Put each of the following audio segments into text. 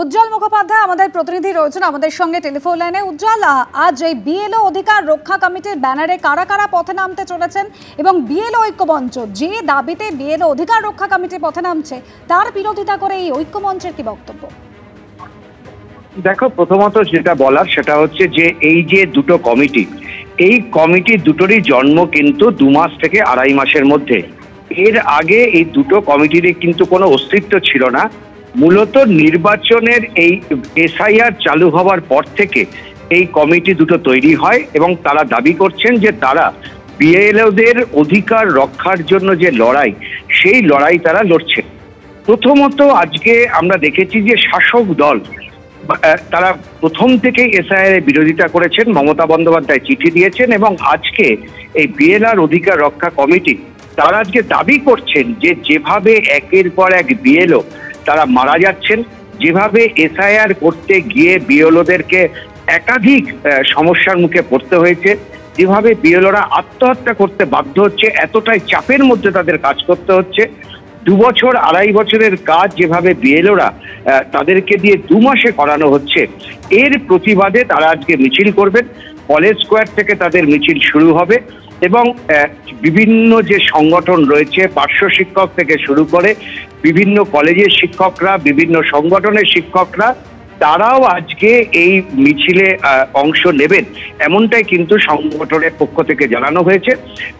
উজ্জ্বল মুখোপাধ্যায় আমাদের প্রতিনিধি রয়েছেন আমাদের সঙ্গে টেলিফোন লাইনে। উজ্জ্বল, আজ এই বিএলও অধিকার রক্ষা কমিটির ব্যানারে কারা কারা পথে নামতে চলেছেন এবং বিএলও ঐক্যমঞ্চ যে দাবিতে বিএলও অধিকার রক্ষা কমিটি পথে নামছে তার বিরোধিতা করে এই ঐক্যমঞ্চের কি বক্তব্য? দেখো, প্রথমত যেটা বলার সেটা হচ্ছে যে এই যে দুটো কমিটি, এই কমিটি দুটোরই জন্ম কিন্তু 2 মাস থেকে 2.5 মাসের মধ্যে। এর আগে এই দুটো কমিটির কিন্তু কোনো অস্তিত্ব ছিল না। মূলত নির্বাচনের এই এসআইআর চালু হওয়ার পর থেকে এই কমিটি দুটো তৈরি হয় এবং তারা দাবি করছেন যে তারা বিএলওদের অধিকার রক্ষার জন্য যে লড়াই, সেই লড়াই তারা লড়ছে। প্রথমত আজকে আমরা দেখেছি যে শাসক দল তারা প্রথম থেকেই এসআইআর এর বিরোধিতা করেছেন। মমতা বন্দ্যোপাধ্যায় চিঠি দিয়েছেন এবং আজকে এই বিএলআর অধিকার রক্ষা কমিটি তারা আজকে দাবি করছেন যে যেভাবে একের পর এক বিএলও তারা মারা যাচ্ছেন, যেভাবে এসআইআর করতে গিয়ে বিএলওদেরকে একাধিক সমস্যার মুখে পড়তে হয়েছে, যেভাবে বিএলওরা আত্মহত্যা করতে বাধ্য হচ্ছে, এতটাই চাপের মধ্যে তাদের কাজ করতে হচ্ছে। 2 বছর 2.5 বছরের কাজ যেভাবে বিএলওরা তাদেরকে দিয়ে 2 মাসে করানো হচ্ছে, এর প্রতিবাদে তারা আজকে মিছিল করবেন। কলেজ স্কোয়ার থেকে তাদের মিছিল শুরু হবে এবং বিভিন্ন যে সংগঠন রয়েছে, পার্শ্ব শিক্ষক থেকে শুরু করে বিভিন্ন কলেজের শিক্ষকরা, বিভিন্ন সংগঠনের শিক্ষকরা, তারাও আজকে এই মিছিলে অংশ নেবেন, এমনটাই কিন্তু সংগঠনের পক্ষ থেকে জানানো হয়েছে।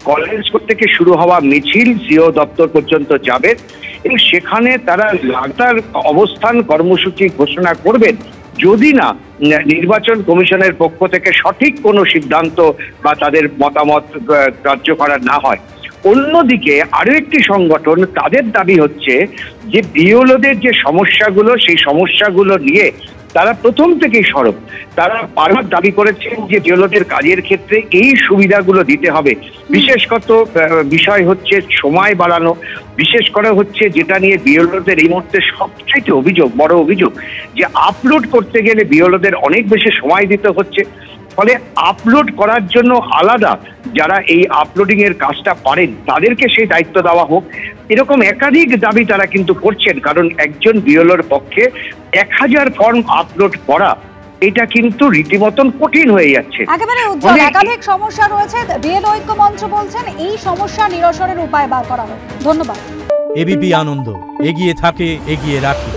কলেজ থেকে শুরু হওয়া মিছিল সিও দপ্তর পর্যন্ত যাবে এবং সেখানে তারা লাগাতার অবস্থান কর্মসূচি ঘোষণা করবেন যদি না নির্বাচন কমিশনের পক্ষ থেকে সঠিক কোনো সিদ্ধান্ত বা তাদের মতামত গ্রাহ্য করা না হয়। অন্যদিকে আরো একটি সংগঠন, তাদের দাবি হচ্ছে যে বিএলওদের যে সমস্যাগুলো, সেই সমস্যাগুলো নিয়ে তারা প্রথম থেকেই সরব। তারা বারবার দাবি করেছেন যে বিএলওদের কাজের ক্ষেত্রে এই সুবিধাগুলো দিতে হবে। বিশেষত বিষয় হচ্ছে সময় বাড়ানো, বিশেষ করে হচ্ছে যেটা নিয়ে বিএলওদের এই মুহূর্তে সবচেয়ে বড় অভিযোগ যে আপলোড করতে গেলে বিএলওদের অনেক বেশি সময় দিতে হচ্ছে। ফলে আপলোড করার জন্য আলাদা যারা এই আপলোডিং এর কাজটা পারেন তাদেরকে সেই দায়িত্ব দেওয়া হোক। এরকম একাধিক দাবি তারা কিন্তু করছেন, কারণ একজন বিএলওর পক্ষে 1000 ফর্ম আপলোড করা এটা কিন্তু রীতিমতন কঠিন হয়ে যাচ্ছে। একেবারে উজ্জ্বল, একাধিক সমস্যা রয়েছে। বিএলও ঐক্যমঞ্চ বলছেন এই সমস্যা নিরসনের উপায় বার করা হোক। ধন্যবাদ। এবিপি আনন্দ, এগিয়ে থাকে, এগিয়ে রাখে।